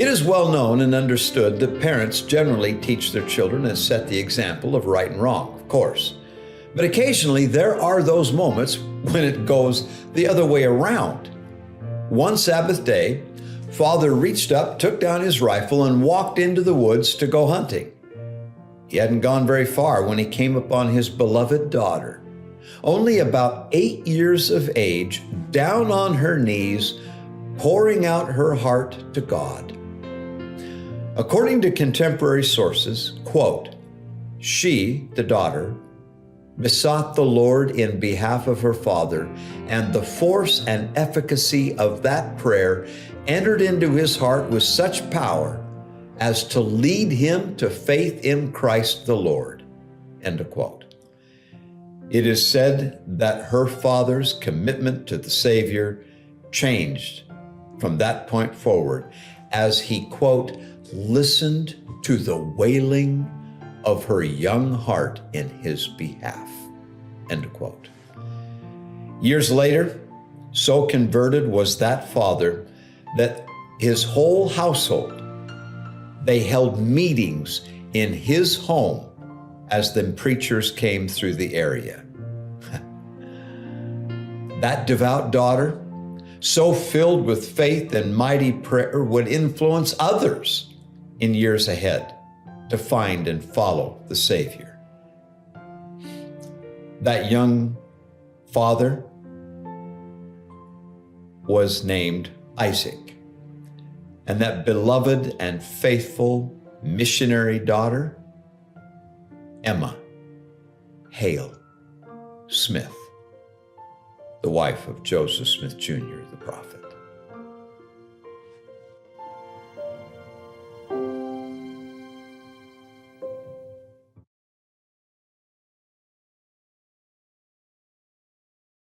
It is well known and understood that parents generally teach their children and set the example of right and wrong, of course. But occasionally there are those moments when it goes the other way around. One Sabbath day, Father reached up, took down his rifle, and walked into the woods to go hunting. He hadn't gone very far when he came upon his beloved daughter, only about 8 years of age, down on her knees, pouring out her heart to God. According to contemporary sources, quote, she, the daughter, besought the Lord in behalf of her father, and the force and efficacy of that prayer entered into his heart with such power as to lead him to faith in Christ the Lord. End of quote. It is said that her father's commitment to the Savior changed from that point forward as he, quote, listened to the wailing of her young heart in his behalf, end quote. Years later, so converted was that father that his whole household, they held meetings in his home as the preachers came through the area. That devout daughter, so filled with faith and mighty prayer, would influence others in years ahead to find and follow the Savior. That young father was named Isaac, and that beloved and faithful missionary daughter, Emma Hale Smith, the wife of Joseph Smith Jr., the prophet.